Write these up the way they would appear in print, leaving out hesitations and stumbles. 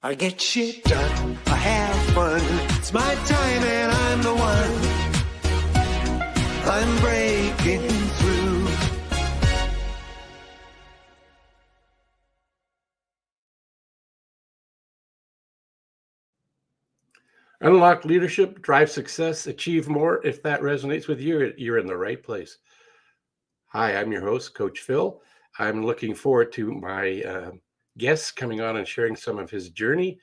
I get shit done, I have fun, it's my time and I'm the one. I'm breaking through. Unlock leadership, drive success, achieve more. If that resonates with you, you're in the right place. Hi, I'm your host, Coach Phil. I'm looking forward to my guest coming on and sharing some of his journey.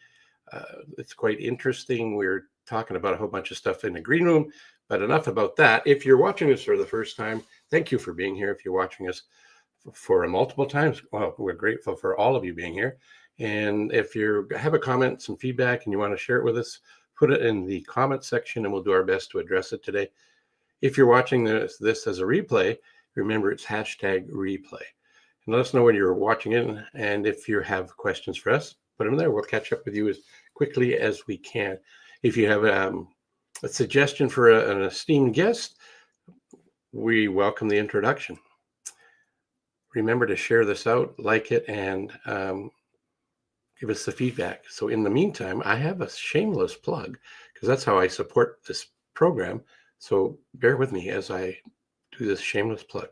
It's quite interesting. We're talking about a whole bunch of stuff in the green room, but enough about that. If you're watching us for the first time, thank you for being here. If you're watching us for multiple times, well, we're grateful for all of you being here. And if you have a comment, some feedback, and you want to share it with us, put it in the comment section and we'll do our best to address it today. If you're watching this as a replay, remember it's #replay. And let us know when you're watching it. And if you have questions for us, put them there. We'll catch up with you as quickly as we can. If you have a suggestion for an esteemed guest, we welcome the introduction. Remember to share this out, like it, and give us the feedback. So in the meantime, I have a shameless plug because that's how I support this program. So bear with me as I do this shameless plug.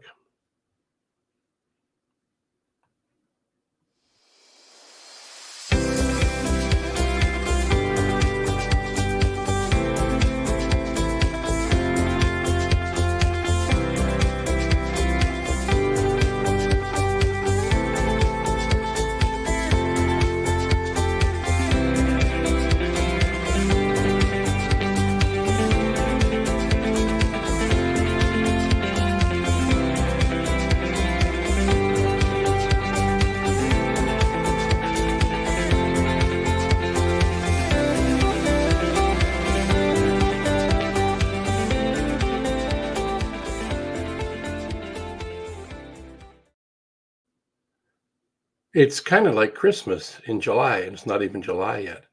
It's kind of like Christmas in July, and it's not even July yet.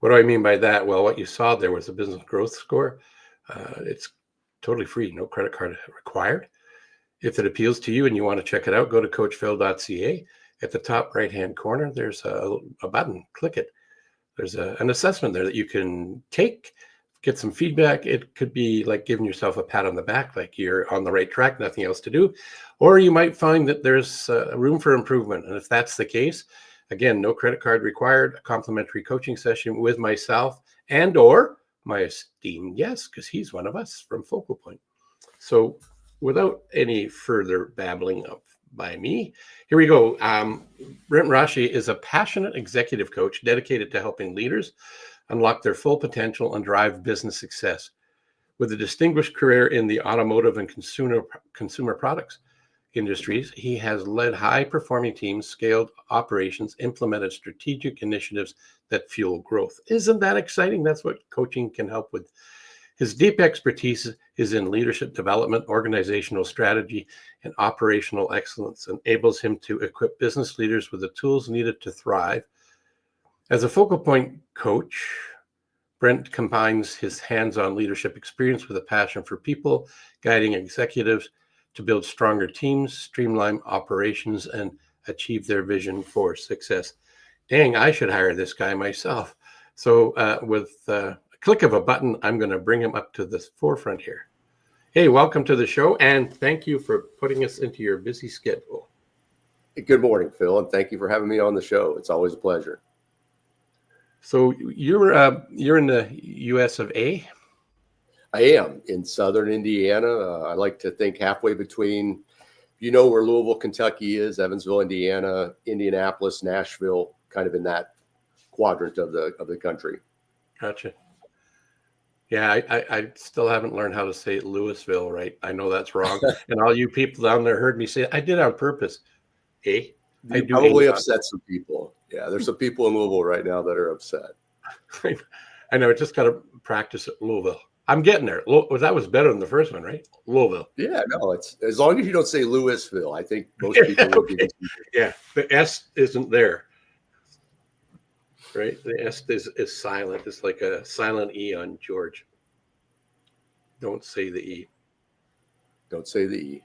What do I mean by that? Well, what you saw there was a business growth score. It's totally free, no credit card required. If it appeals to you and you want to check it out, go to coachphil.ca. At the top right-hand corner, there's a button. Click it. There's an assessment there that you can take, get some feedback. It could be like giving yourself a pat on the back, like you're on the right track, nothing else to do. Or you might find that there's room for improvement. And if that's the case, again, no credit card required, a complimentary coaching session with myself and or my esteemed guest, because he's one of us from Focal Point. So without any further babbling by me, here we go. Brent Rasche is a passionate executive coach dedicated to helping leaders unlock their full potential and drive business success. With a distinguished career in the automotive and consumer products industries, he has led high-performing teams, scaled operations, implemented strategic initiatives that fuel growth. Isn't that exciting? That's what coaching can help with. His deep expertise is in leadership development, organizational strategy, and operational excellence, enables him to equip business leaders with the tools needed to thrive. As a Focal Point coach, Brent combines his hands-on leadership experience with a passion for people, guiding executives to build stronger teams, streamline operations, and achieve their vision for success. Dang, I should hire this guy myself. So with a click of a button, I'm going to bring him up to the forefront here. Hey, welcome to the show, and thank you for putting us into your busy schedule. Good morning, Phil, and thank you for having me on the show. It's always a pleasure. So you're in the U.S. of A.? I am in southern Indiana. I like to think halfway between, you know where Louisville, Kentucky is, Evansville, Indiana, Indianapolis, Nashville, kind of in that quadrant of the country. Gotcha. Yeah, I still haven't learned how to say Louisville right. I know that's wrong. And all you people down there heard me say it. I did it on purpose. I do probably upset some people. Yeah, there's some people in Louisville right now that are upset. I know. I just got to practice at Louisville. I'm getting there. That was better than the first one, right? Louisville. Yeah, no, it's as long as you don't say Louisville. I think most people would be. Yeah, the S isn't there, right? The S is silent. It's like a silent E on George. Don't say the E. Don't say the E.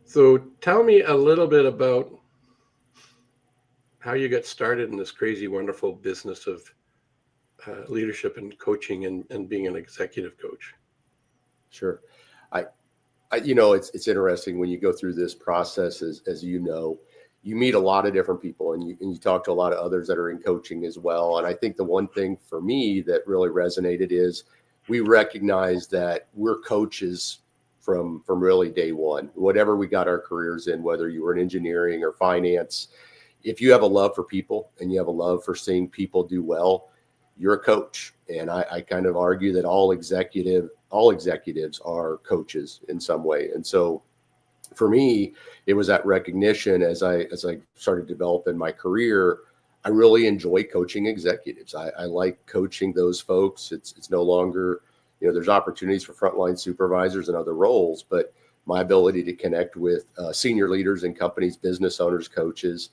So tell me a little bit about how you got started in this crazy, wonderful business of leadership and coaching and being an executive coach. Sure. It's interesting when you go through this process, as you know, you meet a lot of different people, and you talk to a lot of others that are in coaching as well. And I think the one thing for me that really resonated is we recognize that we're coaches from really day one, whatever we got our careers in, whether you were in engineering or finance. If you have a love for people and you have a love for seeing people do well, you're a coach. And I kind of argue that all executives are coaches in some way. And so for me, it was that recognition as I started developing my career. I really enjoy coaching executives. I like coaching those folks. It's no longer, there's opportunities for frontline supervisors and other roles, but my ability to connect with senior leaders in companies, business owners, coaches,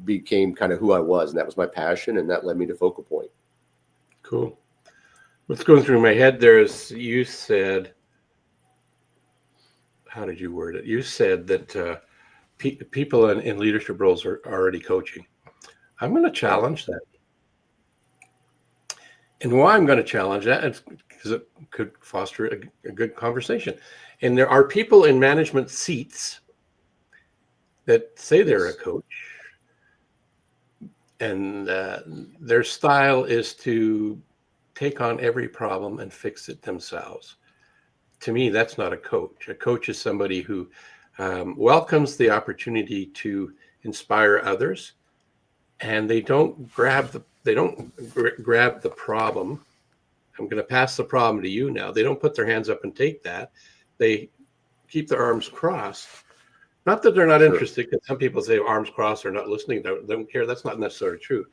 became kind of who I was. And that was my passion. And that led me to Focal Point. Cool. What's going through my head there is you said, how did you word it? You said that people in leadership roles are already coaching. I'm going to challenge that. And why I'm going to challenge that is because it could foster a good conversation. And there are people in management seats that say they're a coach, and their style is to take on every problem and fix it themselves. To me, that's not a coach. A coach is somebody who welcomes the opportunity to inspire others, and they don't grab the problem. I'm going to pass the problem to you now. They don't put their hands up and take that. They keep their arms crossed. Not that they're not interested, because some people say arms crossed or not listening, don't care. That's not necessarily true.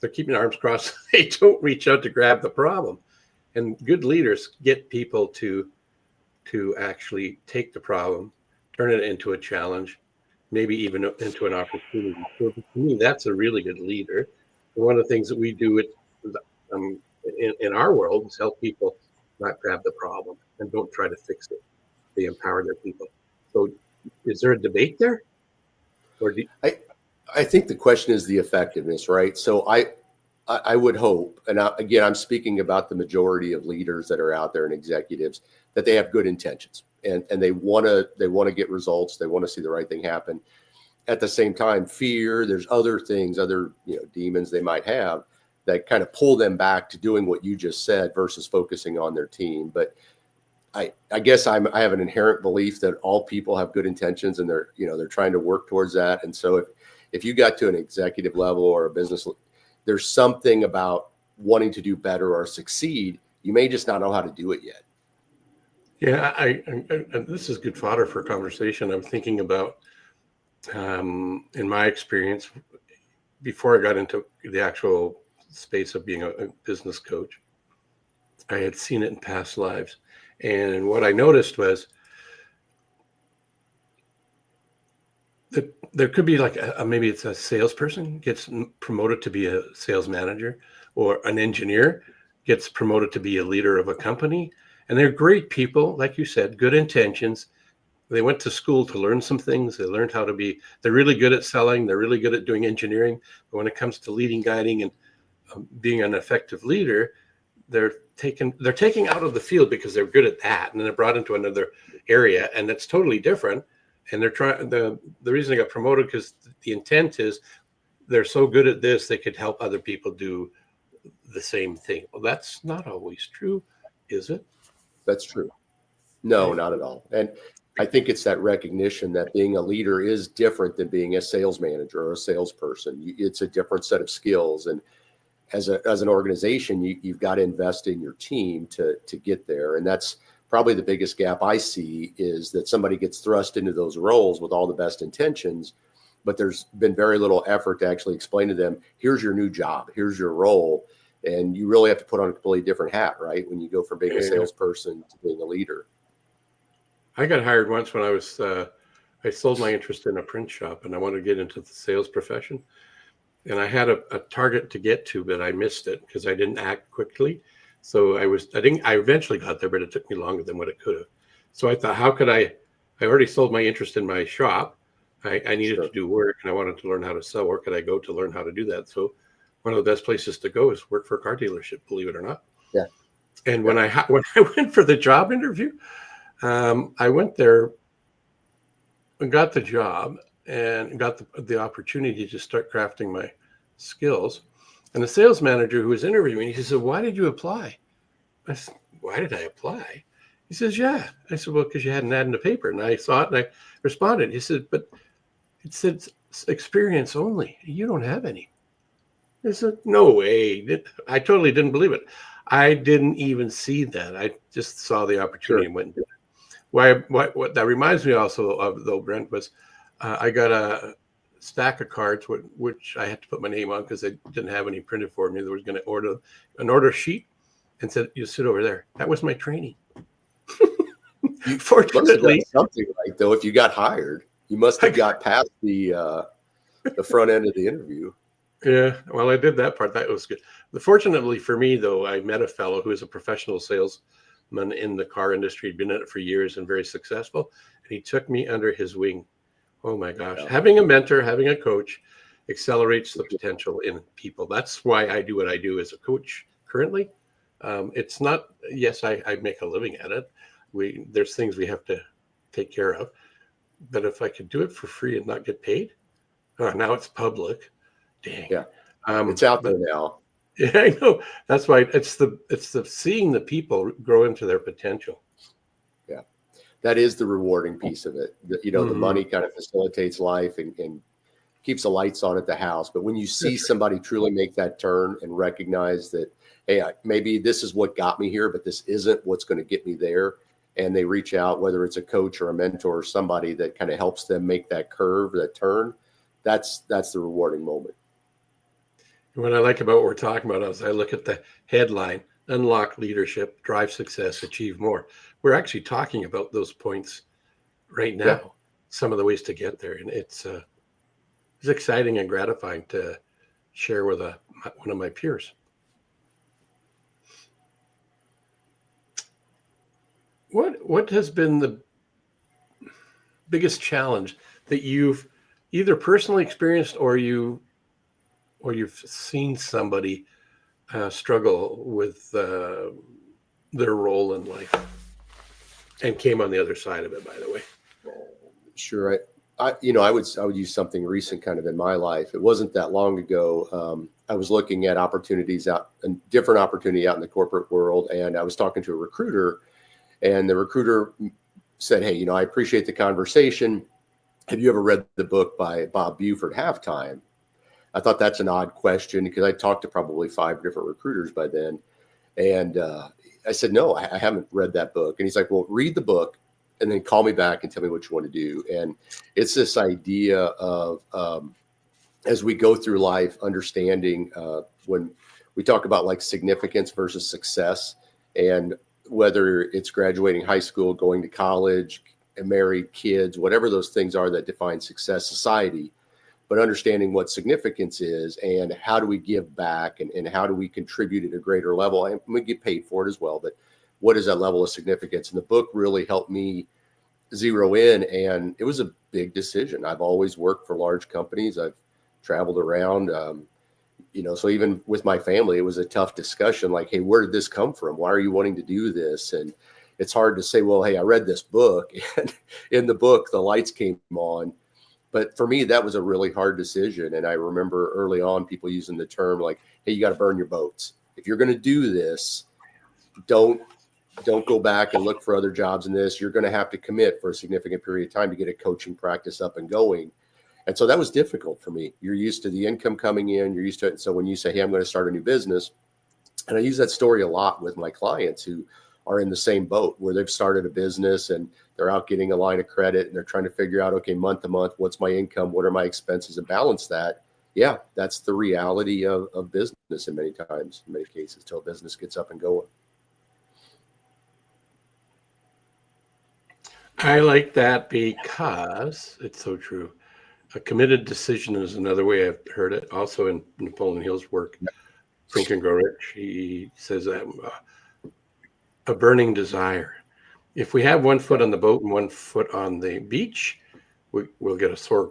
They're keeping their arms crossed. They don't reach out to grab the problem. And good leaders get people to actually take the problem, turn it into a challenge, maybe even into an opportunity. So to me, that's a really good leader. And one of the things that we do in our world is help people not grab the problem and don't try to fix it. They empower their people. So is there a debate there? Or I think the question is the effectiveness, right? So I would hope, and again, I'm speaking about the majority of leaders that are out there and executives, that they have good intentions and they want to get results. They want to see the right thing happen. At the same time, fear, there's other things, other demons they might have that kind of pull them back to doing what you just said versus focusing on their team. But I guess I have an inherent belief that all people have good intentions and they're trying to work towards that. And so if you got to an executive level or a business, there's something about wanting to do better or succeed. You may just not know how to do it yet. Yeah, I this is good fodder for conversation. I'm thinking about, in my experience, before I got into the actual space of being a business coach, I had seen it in past lives. And what I noticed was that there could be like maybe it's a salesperson gets promoted to be a sales manager, or an engineer gets promoted to be a leader of a company. And they're great people, like you said, good intentions. They went to school to learn some things. They learned how to they're really good at selling. They're really good at doing engineering. But when it comes to leading, guiding, and being an effective leader, they're taking out of the field because they're good at that, and then they're brought into another area, and it's totally different. And they're trying the reason they got promoted because the intent is they're so good at this they could help other people do the same thing. Well, that's not always true, is it? That's true. No, not at all. And I think it's that recognition that being a leader is different than being a sales manager or a salesperson. It's a different set of skills. And as an organization, you've got to invest in your team to get there. And that's probably the biggest gap I see, is that somebody gets thrust into those roles with all the best intentions, but there's been very little effort to actually explain to them, here's your new job, here's your role. And you really have to put on a completely different hat, right? When you go from being a salesperson to being a leader. I got hired once when I sold my interest in a print shop, and I wanted to get into the sales profession. And I had a target to get to, but I missed it because I didn't act quickly. So I eventually got there, but it took me longer than what it could have. So I thought, how could I already sold my interest in my shop. I needed Sure. to do work, and I wanted to learn how to sell. Where could I go to learn how to do that? So one of the best places to go is work for a car dealership, believe it or not. Yeah. And Yeah. when I went for the job interview, I went there and got the job and got the opportunity to start crafting my skills. And the sales manager who was interviewing me, he said, "Why did you apply?" I said, "Why did I apply?" He says, "Yeah." I said, "Well, because you had an ad in the paper." And I saw it and I responded. He said, "But it said experience only. You don't have any." I said, "No way." I totally didn't believe it. I didn't even see that. I just saw the opportunity Sure. and went and did it. What that reminds me also of, though, Brent, was I got a stack of cards which I had to put my name on because they didn't have any printed for me. They was going to order an order sheet and said, "You sit over there." That was my training. You must have done Fortunately, something right, though. If you got hired, you must have got past the front end of the interview. yeah, well, I did that part. That was good. Fortunately for me, though, I met a fellow who is a professional salesman in the car industry, been in it for years and very successful. And he took me under his wing. Oh my gosh. Yeah. Having a mentor, having a coach accelerates the potential in people. That's why I do what I do as a coach currently. It's not, yes, I make a living at it. There's things we have to take care of. But if I could do it for free and not get paid, now it's public. Dang. Yeah. It's out there But now. yeah, I know. That's why it's the seeing the people grow into their potential. Yeah. That is the rewarding piece of it. The money kind of facilitates life and keeps the lights on at the house. But when you see somebody truly make that turn and recognize that, hey, maybe this is what got me here, but this isn't what's going to get me there. And they reach out, whether it's a coach or a mentor or somebody that kind of helps them make that curve, that turn, that's the rewarding moment. What I like about what we're talking about is I look at the headline: unlock leadership, drive success, achieve more. We're actually talking about those points right now, Yeah. some of the ways to get there. And it's exciting and gratifying to share with one of my peers. What has been the biggest challenge that you've either personally experienced or you've seen somebody struggle with their role in life and came on the other side of it, by the way? Sure. I would use something recent kind of in my life. It wasn't that long ago. I was looking at opportunities a different opportunity out in the corporate world. And I was talking to a recruiter, and the recruiter said, "Hey, I appreciate the conversation. Have you ever read the book by Bob Buford, Halftime?" I thought that's an odd question because I talked to probably 5 different recruiters by then. And I said, "No, I haven't read that book." And he's like, "Well, read the book and then call me back and tell me what you want to do." And it's this idea of, as we go through life, understanding when we talk about like significance versus success, and whether it's graduating high school, going to college, and married, kids, whatever those things are that define success, society, but understanding what significance is and how do we give back and how do we contribute at a greater level, and we get paid for it as well. But what is that level of significance? And the book really helped me zero in, and it was a big decision. I've always worked for large companies. I've traveled around, so even with my family, it was a tough discussion. Like, hey, where did this come from? Why are you wanting to do this? And it's hard to say, well, hey, I read this book, and in the book, the lights came on. But for me, that was a really hard decision. And I remember early on people using the term like, hey, you got to burn your boats. If you're going to do this, don't go back and look for other jobs in this. You're going to have to commit for a significant period of time to get a coaching practice up and going. And so that was difficult for me. You're used to the income coming in. You're used to it. And so when you say, hey, I'm going to start a new business, and I use that story a lot with my clients who are in the same boat where they've started a business and they're out getting a line of credit and they're trying to figure out, okay, month to month, what's my income? What are my expenses, and balance that? Yeah, that's the reality of business in many cases, till business gets up and going. I like that because it's so true. A committed decision is another way I've heard it. Also in Napoleon Hill's work, Think and Grow Rich, he says that a burning desire. If we have one foot on the boat and one foot on the beach, we'll get a sore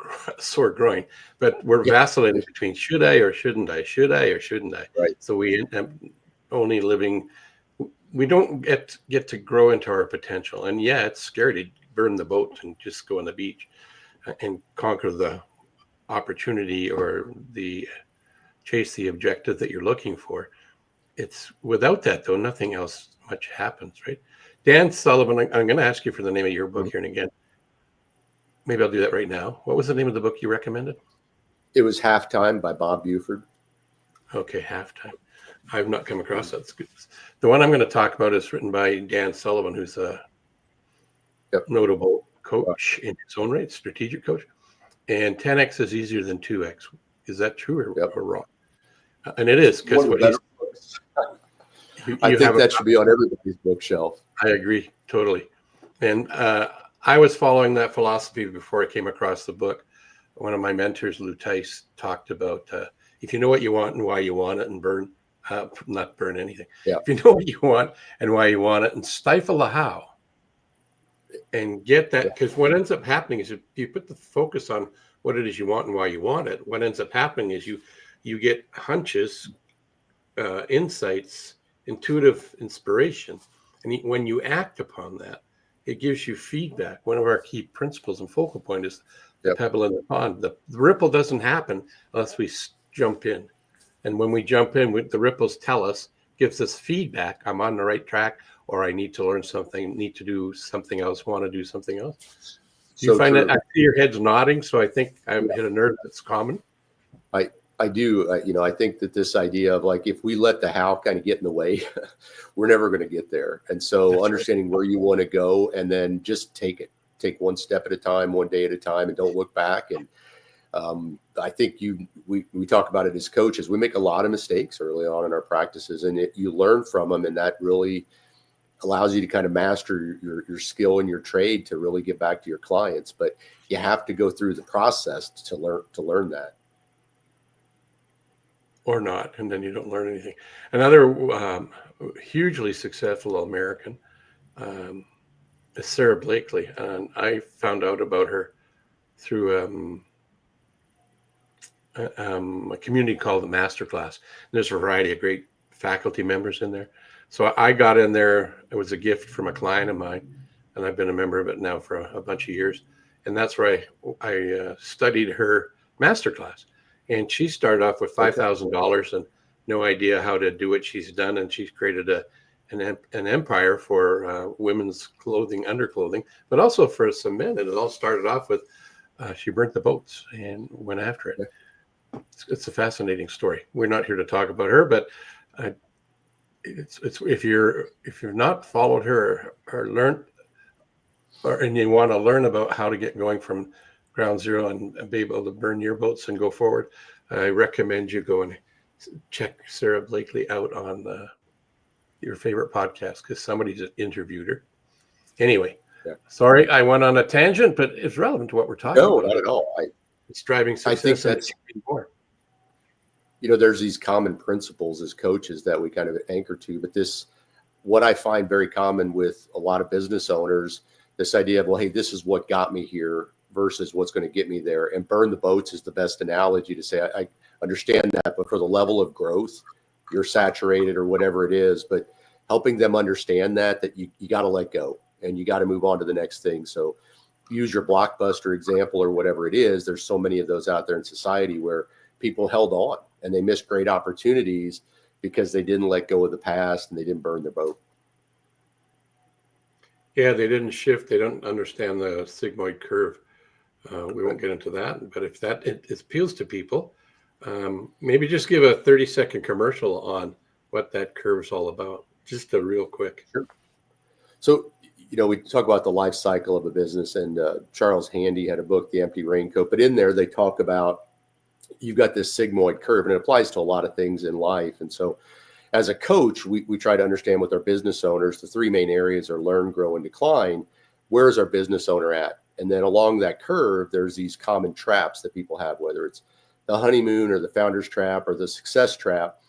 groin. But we're Yeah. vacillating between should I or shouldn't I, should I or shouldn't I. Right. So we end up only living. We don't get to grow into our potential. And yeah, it's scary to burn the boat and just go on the beach and conquer the opportunity or chase the objective that you're looking for. It's without that though, nothing else much happens, right? Dan Sullivan, I'm going to ask you for the name of your book here and again. Maybe I'll do that right now. What was the name of the book you recommended? It was Halftime by Bob Buford. Okay, Halftime. I've not come across that. The one I'm going to talk about is written by Dan Sullivan, who's a notable coach in his own right, strategic coach. And 10x is easier than 2x. Is that true or wrong? And it is, because I think that should be on everybody's bookshelf. I agree totally. And I was following that philosophy before I came across the book. One of my mentors, Lou Tice, talked about if you know what you want and why you want it, and not burn anything. Yeah. If you know what you want and why you want it, and stifle the how, and get that, because what ends up happening is if you put the focus on what it is you want and why you want it, what ends up happening is you get hunches, insights, intuitive inspiration, and when you act upon that, it gives you feedback. One of our key principles and focal point is the pebble in the pond. The ripple doesn't happen unless we jump in. And when we jump in, the ripples gives us feedback. I'm on the right track, or I need to learn something, need to do something else, want to do something else. Do you find that? I see your head's nodding, so I think I've hit a nerve that's common. I do. I think that this idea of like, if we let the how kind of get in the way, we're never going to get there. And so understanding where you want to go, and then just take one step at a time, one day at a time, and don't look back. And I think we talk about it as coaches. We make a lot of mistakes early on in our practices, and you learn from them, and that really allows you to kind of master your skill and your trade to really get back to your clients. But you have to go through the process to learn that. Or not, and then you don't learn anything. Another hugely successful American is Sarah Blakely, and I found out about her through a community called the Masterclass. There's a variety of great faculty members in there. So I got in there. It was a gift from a client of mine, and I've been a member of it now for a bunch of years. And that's where I studied her Masterclass. And she started off with $5,000 and no idea how to do what she's done. And she's created an empire for women's clothing, underclothing, but also for some men. And it all started off with she burnt the boats and went after it. It's a fascinating story. We're not here to talk about her, but it's if you're not followed her or learned, and you want to learn about how to get going from ground zero and be able to burn your boats and go forward, I recommend you go and check Sarah Blakely out on your favorite podcast, because somebody just interviewed her. Anyway, sorry I went on a tangent, but it's relevant to what we're talking about. No, not at all. It's driving success. I think that's more. There's these common principles as coaches that we kind of anchor to, but what I find very common with a lot of business owners, this idea of, well, hey, this is what got me here versus what's going to get me there. And burn the boats is the best analogy to say, I understand that, but for the level of growth, you're saturated or whatever it is, but helping them understand that you got to let go and you got to move on to the next thing. So use your Blockbuster example or whatever it is. There's so many of those out there in society where people held on and they missed great opportunities because they didn't let go of the past and they didn't burn their boat. Yeah, they didn't shift. They don't understand the sigmoid curve. We won't get into that, but if it appeals to people, maybe just give a 30-second commercial on what that curve is all about. Just a real quick. Sure. So, we talk about the life cycle of a business, and Charles Handy had a book, The Empty Raincoat, but in there they talk about you've got this sigmoid curve, and it applies to a lot of things in life. And so as a coach, we try to understand with our business owners, the three main areas are learn, grow, and decline. Where is our business owner at? And then along that curve, there's these common traps that people have, whether it's the honeymoon or the founder's trap or the success trap.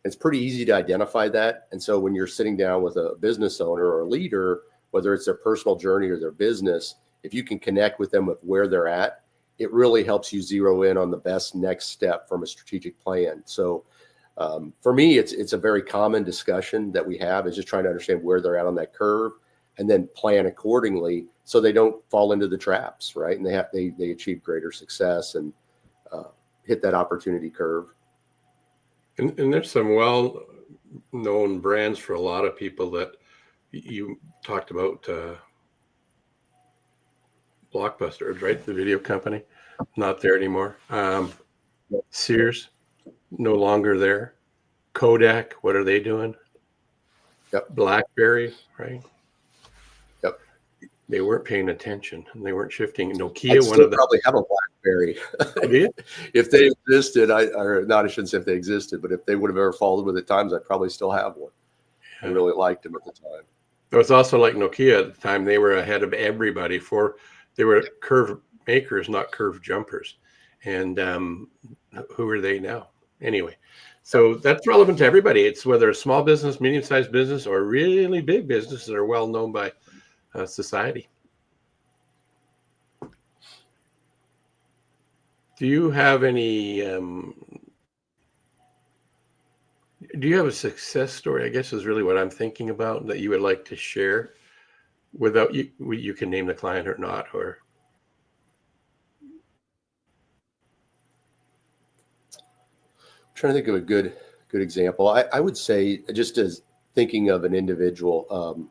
It's pretty easy to identify that. And so when you're sitting down with a business owner or a leader, whether it's their personal journey or their business, if you can connect with them with where they're at, it really helps you zero in on the best next step from a strategic plan. So for me, it's a very common discussion that we have, is just trying to understand where they're at on that curve and then plan accordingly so they don't fall into the traps, right? And they achieve greater success and hit that opportunity curve. And there's some well-known brands for a lot of people that you talked about, Blockbuster, right? The video company, not there anymore. Sears, no longer there. Kodak, what are they doing? Yep. BlackBerry, right? Yep. They weren't paying attention and they weren't shifting. Nokia, I'd still probably have a BlackBerry. If they existed, I shouldn't say if they existed, but if they would have ever followed with the times, I'd probably still have one. I really liked them at the time. It was also like Nokia at the time. They were ahead of everybody. They were curve makers, not curve jumpers. And who are they now? Anyway, so that's relevant to everybody. It's whether a small business, medium-sized business, or really big businesses that are well known by society. Do you have any? Do you have a success story? I guess is really what I'm thinking about that you would like to share. Without you can name the client or not, or. I'm trying to think of a good example. I would say, just as thinking of an individual,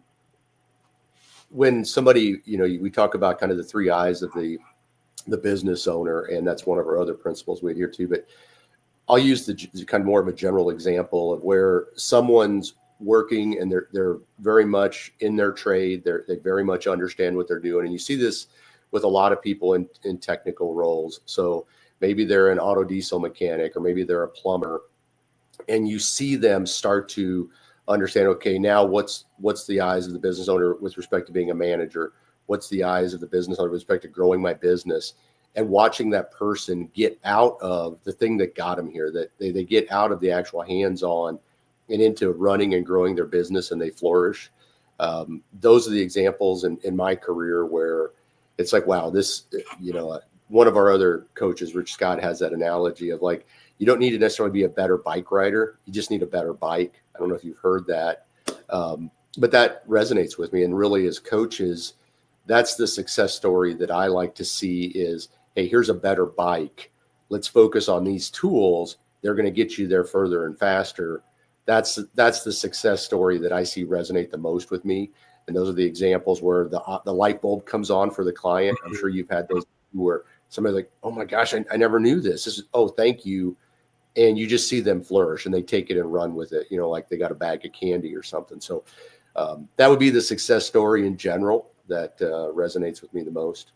when somebody, we talk about kind of the 3 I's of the business owner, and that's one of our other principles we adhere to, but I'll use the kind of more of a general example of where someone's working and they're very much in their trade. They very much understand what they're doing. And you see this with a lot of people in technical roles. So maybe they're an auto diesel mechanic, or maybe they're a plumber, and you see them start to understand, okay, now what's the eyes of the business owner with respect to being a manager? What's the eyes of the business owner with respect to growing my business? And watching that person get out of the thing that got them here, that they get out of the actual hands-on and into running and growing their business, and they flourish. Those are the examples in my career where it's like, wow, this, one of our other coaches, Rich Scott, has that analogy of like, you don't need to necessarily be a better bike rider. You just need a better bike. I don't know if you've heard that, but that resonates with me. And really, as coaches, that's the success story that I like to see is, hey, here's a better bike. Let's focus on these tools. They're going to get you there further and faster. That's the success story that I see resonate the most with me. And those are the examples where the light bulb comes on for the client. I'm sure you've had those where somebody's like, oh my gosh, I never knew this. This is, oh, thank you. And you just see them flourish and they take it and run with it, like they got a bag of candy or something. So that would be the success story in general that resonates with me the most.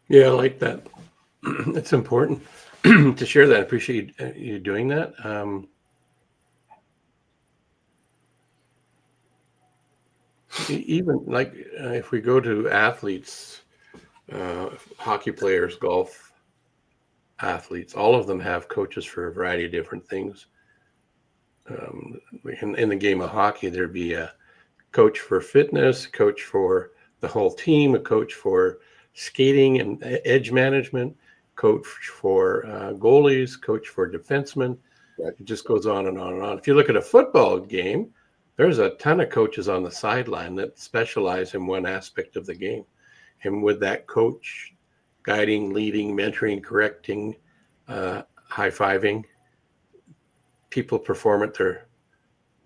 Yeah, I like that. It's important to share that. I appreciate you doing that. Even like if we go to athletes, hockey players, golf athletes, all of them have coaches for a variety of different things. In the game of hockey, there'd be a coach for fitness, a coach for the whole team, a coach for skating and edge management, coach for goalies, coach for defensemen. Right. It just goes on and on and on. If you look at a football game, there's a ton of coaches on the sideline that specialize in one aspect of the game. And with that coach guiding, leading, mentoring, correcting, high-fiving, people perform at their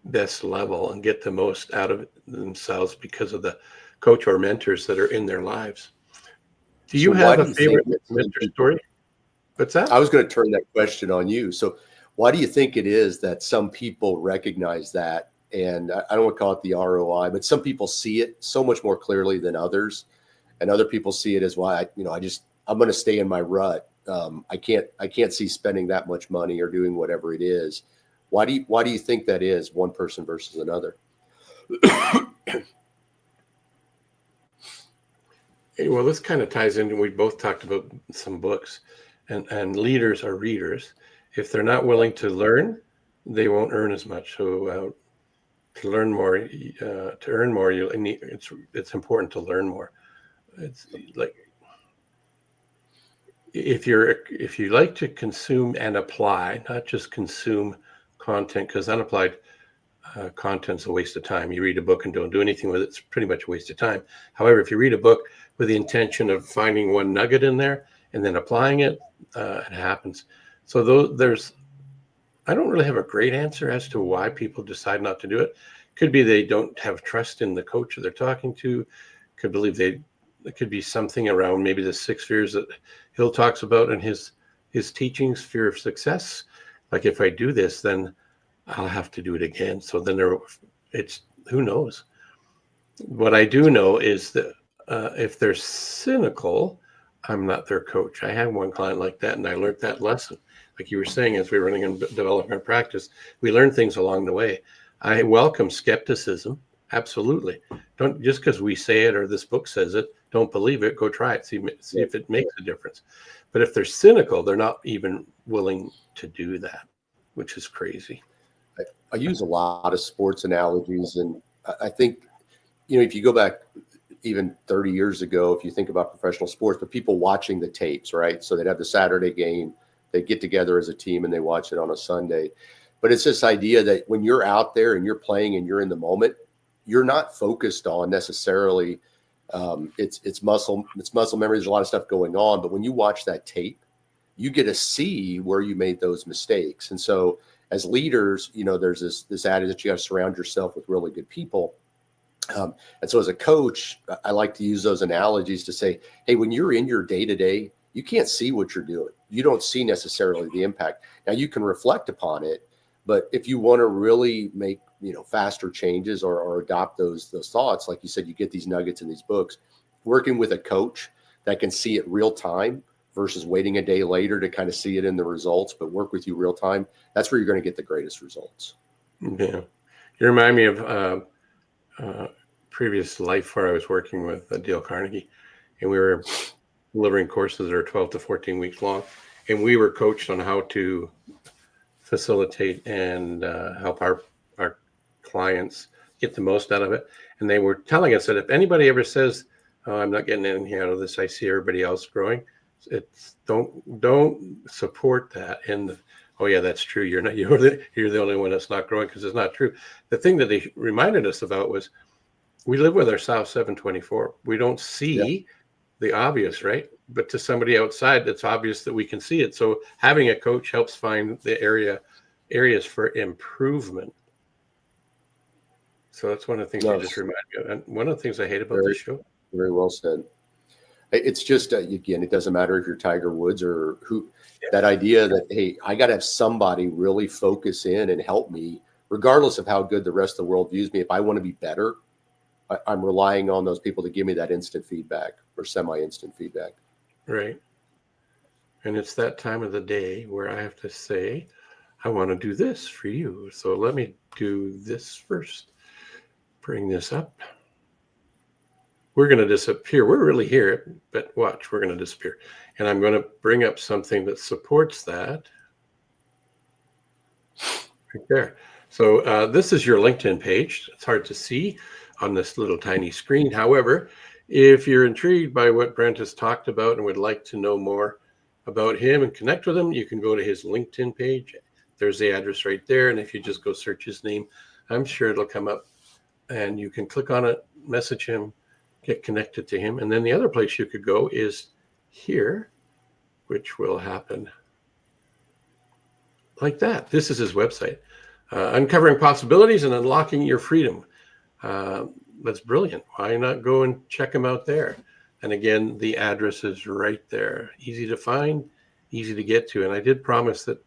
best level and get the most out of themselves because of the coach or mentors that are in their lives. Do you have a favorite mentor story? What's that? I was going to turn that question on you. So why do you think it is that some people recognize that? And I don't want to call it the ROI, but some people see it so much more clearly than others. And other people see it as why, I'm going to stay in my rut. I can't see spending that much money or doing whatever it is. Why do you think that is, one person versus another? Well, this kind of ties into, we both talked about some books, and leaders are readers. If they're not willing to learn, they won't earn as much. So to learn more, to earn more, it's important to learn more. It's like if you like to consume and apply, not just consume content, because unapplied content's a waste of time. You read a book and don't do anything with it, it's pretty much a waste of time. However, if you read a book with the intention of finding one nugget in there and then applying it, it happens. So I don't really have a great answer as to why people decide not to do it. Could be they don't have trust in the coach that they're talking to. It could be something around maybe the 6 fears that Hill talks about in his teachings, fear of success. Like if I do this, then I'll have to do it again. So then who knows? What I do know is that if they're cynical, I'm not their coach. I had one client like that, and I learned that lesson. Like you were saying, as we were running and developing our practice, we learn things along the way. I welcome skepticism. Absolutely. Don't just because we say it or this book says it, don't believe it. Go try it. See if it makes a difference. But if they're cynical, they're not even willing to do that, which is crazy. I use a lot of sports analogies, and I think, if you go back even 30 years ago, if you think about professional sports, but people watching the tapes, right? So they'd have the Saturday game, they get together as a team and they watch it on a Sunday. But it's this idea that when you're out there and you're playing and you're in the moment, you're not focused on necessarily it's muscle memory. There's a lot of stuff going on, but when you watch that tape, you get to see where you made those mistakes. And so as leaders, there's this adage that you got to surround yourself with really good people. And so as a coach, I like to use those analogies to say, hey, when you're in your day-to-day, you can't see what you're doing. You don't see necessarily the impact. Now you can reflect upon it, but if you want to really make, faster changes or adopt those thoughts, like you said, you get these nuggets in these books, working with a coach that can see it real time versus waiting a day later to kind of see it in the results, but work with you real time. That's where you're going to get the greatest results. Yeah. You remind me of previous life where I was working with Dale Carnegie, and we were delivering courses that are 12 to 14 weeks long. And we were coached on how to facilitate and help our clients get the most out of it. And they were telling us that if anybody ever says, oh, I'm not getting anything out of this, I see everybody else growing, it's don't support that. And oh yeah, that's true. You're the only one that's not growing, because it's not true. The thing that they reminded us about was we live with our South 724. We don't see the obvious, right? But to somebody outside, it's obvious that we can see it. So having a coach helps find the areas for improvement. So that's one of the things you just remind me of. And one of the things I hate about this show. Very well said. It's just, again, it doesn't matter if you're Tiger Woods or who, that idea that, hey, I got to have somebody really focus in and help me, regardless of how good the rest of the world views me. If I want to be better, I'm relying on those people to give me that instant feedback or semi-instant feedback. Right. And it's that time of the day where I have to say, I want to do this for you. So let me do this first. Bring this up. We're going to disappear. We're really here, but watch, we're going to disappear. And I'm going to bring up something that supports that. Right there. So this is your LinkedIn page. It's hard to see on this little tiny screen. However, if you're intrigued by what Brent has talked about and would like to know more about him and connect with him, you can go to his LinkedIn page. There's the address right there. And if you just go search his name, I'm sure it'll come up and you can click on it, message him, get connected to him. And then the other place you could go is here, which will happen like that. This is his website, Uncovering Possibilities and Unlocking Your Freedom. That's brilliant. Why not go and check him out there? And again, the address is right there. Easy to find, easy to get to. And I did promise that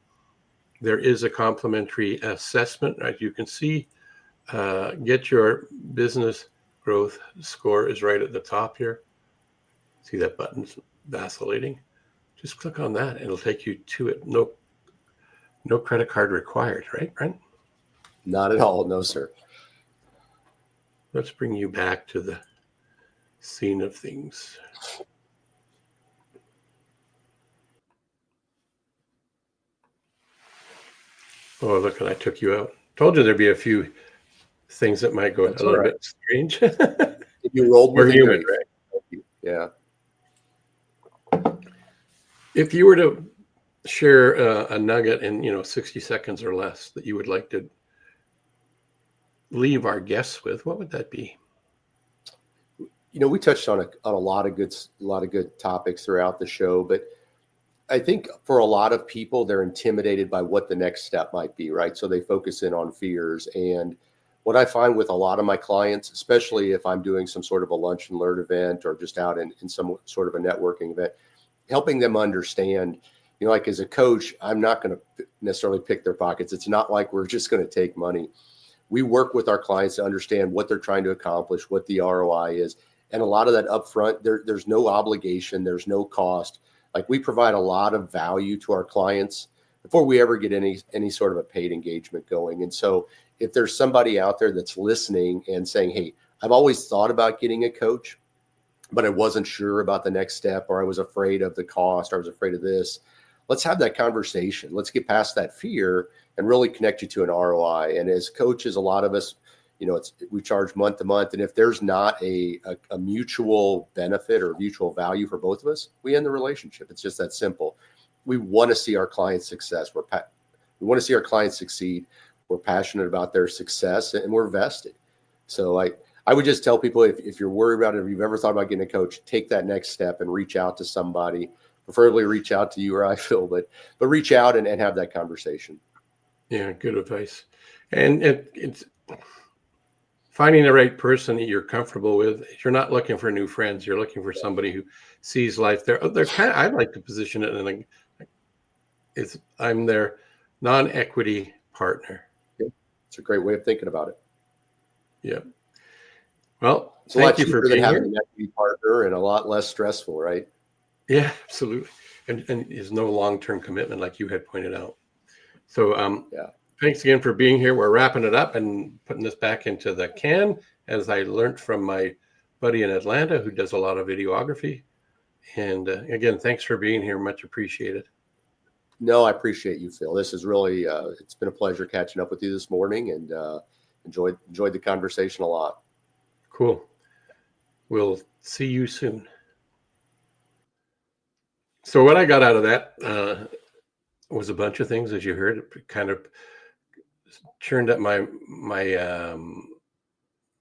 there is a complimentary assessment, right? You can see, get your business growth score is right at the top here. See that button's vacillating? Just click on that. It'll take you to it. No credit card required, right, Brent? Not at all. No, sir. Let's bring you back to the scene of things. Oh, look, and I took you out. Told you there'd be a few things that might go a little bit strange. You rolled with We're human, it. right? Yeah. If you were to share a nugget in 60 seconds or less that you would like to leave our guests with, what would that be? We touched on a lot of good topics throughout the show, but I think for a lot of people, they're intimidated by what the next step might be, right? So they focus in on fears. And what I find with a lot of my clients, especially if I'm doing some sort of a lunch and learn event or just out in some sort of a networking event, helping them understand, like as a coach, I'm not going to necessarily pick their pockets. It's not like we're just going to take money. We work with our clients to understand what they're trying to accomplish, what the ROI is. And a lot of that upfront, there's no obligation, there's no cost. Like we provide a lot of value to our clients before we ever get any sort of a paid engagement going. And so if there's somebody out there that's listening and saying, hey, I've always thought about getting a coach, but I wasn't sure about the next step, or I was afraid of the cost, or I was afraid of this. Let's have that conversation. Let's get past that fear and really connect you to an ROI. And as coaches, a lot of us, we charge month to month. And if there's not a mutual benefit or mutual value for both of us, we end the relationship. It's just that simple. We want to see our clients' success. We want to see our clients succeed. We're passionate about their success, and we're vested. So I would just tell people, if you're worried about it, if you've ever thought about getting a coach, take that next step and reach out to somebody. Preferably reach out to you or I, Phil, but reach out and have that conversation. Yeah, good advice. And it's finding the right person that you're comfortable with. You're not looking for new friends. You're looking for somebody who sees life. They're kind of, I like to position it in I'm their non-equity partner. It's a great way of thinking about it. Yeah. Well, it's a lot thank you cheaper for than being having here. an equity partner, and a lot less stressful, right? Yeah, absolutely. And is no long-term commitment, like you had pointed out. So thanks again for being here. We're wrapping it up and putting this back into the can, as I learned from my buddy in Atlanta who does a lot of videography. And again, thanks for being here. Much appreciated. No, I appreciate you, Phil. This is really, it's been a pleasure catching up with you this morning, and enjoyed the conversation a lot. Cool. We'll see you soon. So what I got out of that was a bunch of things, as you heard. It kind of churned up my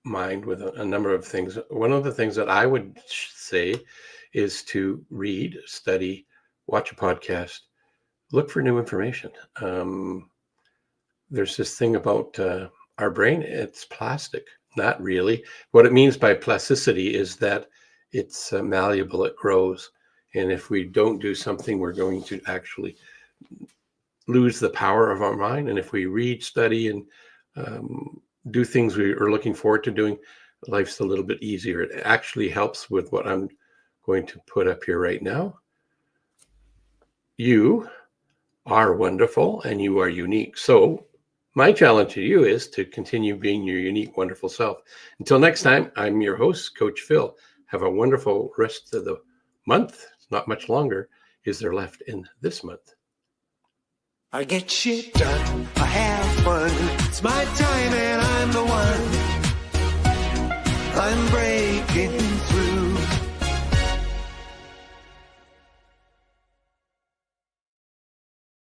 mind with a number of things. One of the things that I would say is to read, study, watch a podcast, look for new information. There's this thing about our brain. It's plastic. Not really. What it means by plasticity is that it's malleable. It grows. And if we don't do something, we're going to actually lose the power of our mind. And if we read, study, and do things we are looking forward to doing, life's a little bit easier. It actually helps with what I'm going to put up here right now. You are wonderful and you are unique. So my challenge to you is to continue being your unique, wonderful self. Until next time, I'm your host, Coach Phil. Have a wonderful rest of the month. Not much longer is there left in this month. I get shit done, I have fun. It's my time and I'm the one. I'm breaking